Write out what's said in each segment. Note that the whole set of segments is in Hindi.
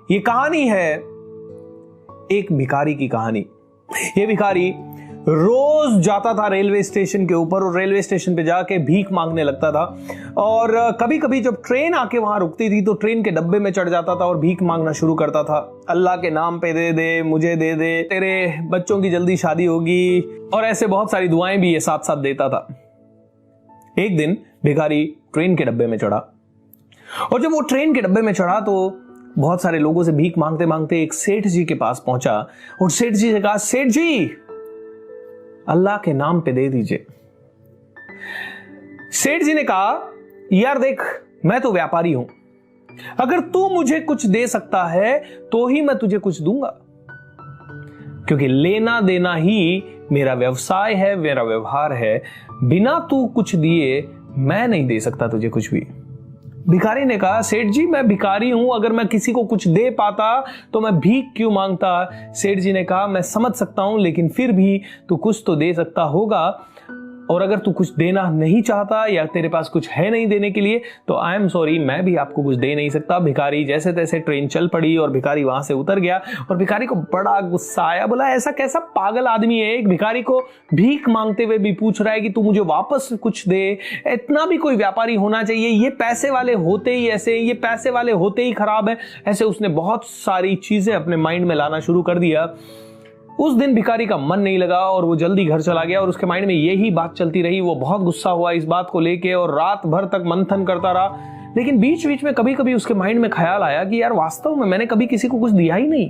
ये कहानी है एक भिखारी की कहानी। ये भिखारी रोज जाता था रेलवे स्टेशन के ऊपर और रेलवे स्टेशन पे जाके भीख मांगने लगता था। और कभी कभी जब ट्रेन आके वहां रुकती थी तो ट्रेन के डब्बे में चढ़ जाता था और भीख मांगना शुरू करता था। अल्लाह के नाम पे दे दे, मुझे दे दे, तेरे बच्चों की जल्दी शादी होगी, और ऐसे बहुत सारी दुआएं भी ये साथ साथ देता था। एक दिन भिखारी ट्रेन के डब्बे में चढ़ा, और जब वो ट्रेन के डब्बे में चढ़ा तो बहुत सारे लोगों से भीख मांगते मांगते एक सेठ जी के पास पहुंचा और सेठ जी से कहा, सेठ जी अल्लाह के नाम पे दे दीजिए। सेठ जी ने कहा, यार देख, मैं तो व्यापारी हूं, अगर तू मुझे कुछ दे सकता है तो ही मैं तुझे कुछ दूंगा, क्योंकि लेना देना ही मेरा व्यवसाय है, मेरा व्यवहार है। बिना तू कुछ दिए मैं नहीं दे सकता तुझे कुछ भी। भिखारी ने कहा, सेठ जी मैं भिखारी हूं, अगर मैं किसी को कुछ दे पाता तो मैं भीख क्यों मांगता। सेठ जी ने कहा, मैं समझ सकता हूं, लेकिन फिर भी तू कुछ तो दे सकता होगा, और अगर तू कुछ देना नहीं चाहता या तेरे पास कुछ है नहीं देने के लिए तो आई एम सॉरी, मैं भी आपको कुछ दे नहीं सकता। भिखारी जैसे तैसे ट्रेन चल पड़ी और भिखारी वहां से उतर गया, और भिखारी को बड़ा गुस्सा आया। बोला, ऐसा कैसा पागल आदमी है, एक भिखारी को भीख मांगते हुए भी पूछ रहा है कि तू मुझे वापस कुछ दे। इतना भी कोई व्यापारी होना चाहिए, ये पैसे वाले होते ही ऐसे, ये पैसे वाले होते ही खराब है। ऐसे उसने बहुत सारी चीजें अपने माइंड में लाना शुरू कर दिया। उस दिन भिखारी का मन नहीं लगा और वो जल्दी घर चला गया, और उसके माइंड में यही बात चलती रही। वो बहुत गुस्सा हुआ इस बात को लेके और रात भर तक मंथन करता रहा। लेकिन बीच बीच में कभी कभी उसके माइंड में ख्याल आया कि यार वास्तव में मैंने कभी किसी को कुछ दिया ही नहीं।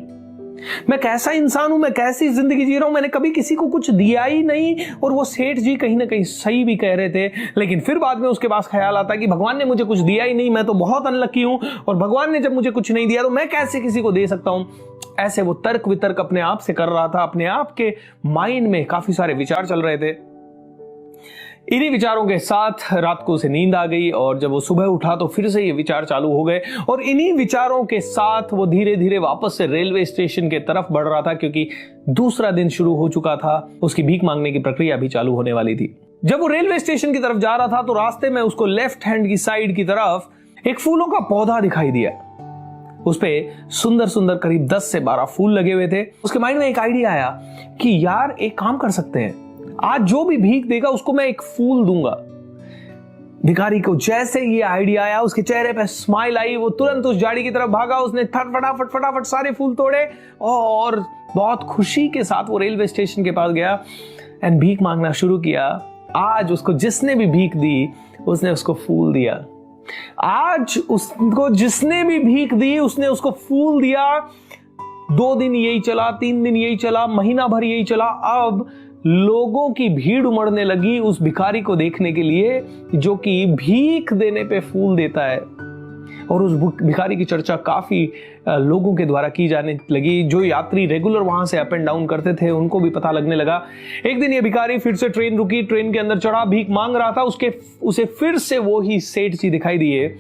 मैं कैसा इंसान हूं, मैं कैसी जिंदगी जी रहा हूं, मैंने कभी किसी को कुछ दिया ही नहीं। और वो सेठ जी कहीं ना कहीं सही भी कह रहे थे। लेकिन फिर बाद में उसके पास ख्याल आता कि भगवान ने मुझे कुछ दिया ही नहीं, मैं तो बहुत अनलकी हूं, और भगवान ने जब मुझे कुछ नहीं दिया तो मैं कैसे किसी को दे सकता हूं। ऐसे वो तर्क वितर्क अपने आप से कर रहा था। अपने आप के माइंड में काफी सारे विचार चल रहे थे। इन्हीं विचारों के साथ रात को उसे नींद आ गई, और जब वो सुबह उठा तो फिर से ये विचार चालू हो गए। और इन्हीं विचारों के साथ वो धीरे धीरे वापस से रेलवे स्टेशन के तरफ बढ़ रहा था, क्योंकि दूसरा दिन शुरू हो चुका था। उसकी भीख मांगने की प्रक्रिया भी चालू होने वाली थी। जब वो रेलवे स्टेशन की तरफ जा रहा था तो रास्ते में उसको लेफ्ट हैंड की साइड की तरफ एक फूलों का पौधा दिखाई दिया। उस पे सुंदर सुंदर करीब 10 से 12 फूल लगे हुए थे। उसके माइंड में एक आइडिया आया कि यार एक काम कर सकते हैं, आज जो भी भीख देगा उसको मैं एक फूल दूंगा। भिखारी को जैसे ये आइडिया आया, उसके चेहरे पे स्माइल आई। वो तुरंत उस झाड़ी की तरफ भागा, उसने फटाफट सारे फूल तोड़े और बहुत खुशी के साथ वो रेलवे स्टेशन के पास गया एंड भीख मांगना शुरू किया। आज उसको जिसने भी भीख दी उसने उसको फूल दिया। आज उसको जिसने भी भीख दी उसने उसको फूल दिया। 2 दिन यही चला, 3 दिन यही चला, महीना भर यही चला। अब लोगों की भीड़ उमड़ने लगी उस भिखारी को देखने के लिए जो कि भीख देने पे फूल देता है। और उस भिखारी की चर्चा काफी लोगों के द्वारा की जाने लगी। जो यात्री रेगुलर वहां से अप एंड डाउन करते थे उनको भी पता लगने लगा। एक दिन ये भिखारी फिर से ट्रेन रुकी, ट्रेन के अंदर चढ़ा, भीख मांग रहा था। उसे फिर से वो ही सेठ जी दिखाई दिए।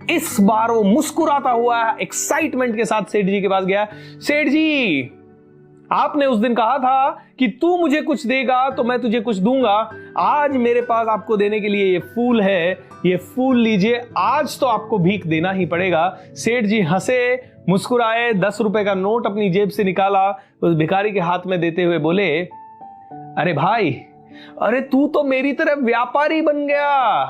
इस बार वो मुस्कुराता हुआ एक्साइटमेंट के साथ सेठ जी के पास गया। सेठ जी, आपने उस दिन कहा था कि तू मुझे कुछ देगा तो मैं तुझे कुछ दूंगा। आज मेरे पास आपको देने के लिए ये फूल है, ये फूल लीजिए, आज तो आपको भीख देना ही पड़ेगा। सेठ जी हंसे, मुस्कुराए, 10 रुपए का नोट अपनी जेब से निकाला, उस भिखारी के हाथ में देते हुए बोले, अरे भाई, अरे तू तो मेरी तरह व्यापारी बन गया।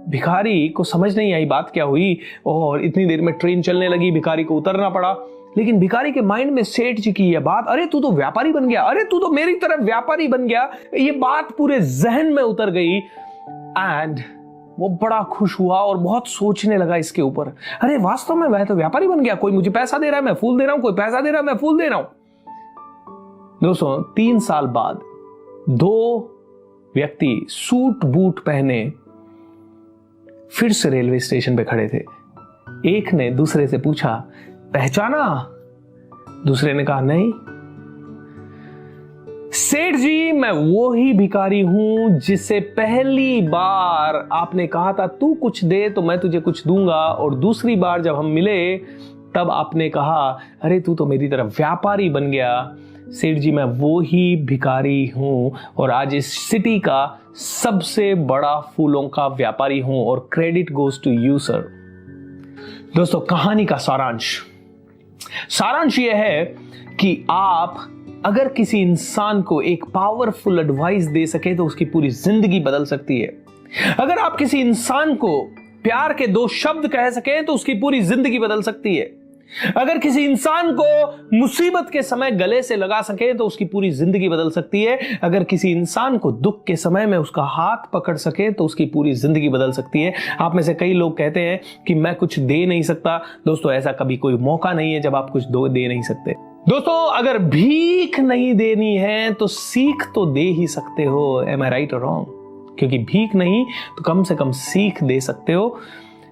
भिखारी को समझ नहीं आई बात क्या हुई, और इतनी देर में ट्रेन चलने लगी, भिखारी को उतरना पड़ा। लेकिन भिखारी के माइंड में सेठ जी की यह बात, अरे तू तो व्यापारी बन गया, अरे तू तो मेरी तरह व्यापारी बन गया, ये बात पूरे जहन में उतर गई। एंड वो बड़ा खुश हुआ और बहुत सोचने लगा इसके ऊपर। अरे वास्तव में मैं तो व्यापारी बन गया, कोई मुझे पैसा दे रहा है मैं फूल दे रहा हूं, कोई पैसा दे रहा है मैं फूल दे रहा हूं। दोस्तों, 3 साल बाद 2 व्यक्ति सूट बूट पहने फिर से रेलवे स्टेशन पे खड़े थे। एक ने दूसरे से पूछा, पहचाना? दूसरे ने कहा, नहीं। सेठ जी, मैं वो ही भिखारी हूं जिससे पहली बार आपने कहा था तू कुछ दे तो मैं तुझे कुछ दूंगा, और दूसरी बार जब हम मिले तब आपने कहा, अरे तू तो मेरी तरफ व्यापारी बन गया। सेठ जी, मैं वो ही भिखारी हूं और आज इस सिटी का सबसे बड़ा फूलों का व्यापारी हूं, और credit goes to you sir. दोस्तों, कहानी का सारांश यह है कि आप अगर किसी इंसान को एक पावरफुल एडवाइस दे सके तो उसकी पूरी जिंदगी बदल सकती है। अगर आप किसी इंसान को प्यार के 2 शब्द कह सके तो उसकी पूरी जिंदगी बदल सकती है। अगर किसी इंसान को मुसीबत के समय गले से लगा सके तो उसकी पूरी जिंदगी बदल सकती है। अगर किसी इंसान को दुख के समय में उसका हाथ पकड़ सके तो उसकी पूरी जिंदगी बदल सकती है। आप में से कई लोग कहते हैं कि मैं कुछ दे नहीं सकता। दोस्तों, ऐसा कभी कोई मौका नहीं है जब आप कुछ दे नहीं सकते। दोस्तों, अगर भीख नहीं देनी है तो सीख तो दे ही सकते हो। एम आई राइट और रॉन्ग? क्योंकि भीख नहीं तो कम से कम सीख दे सकते हो।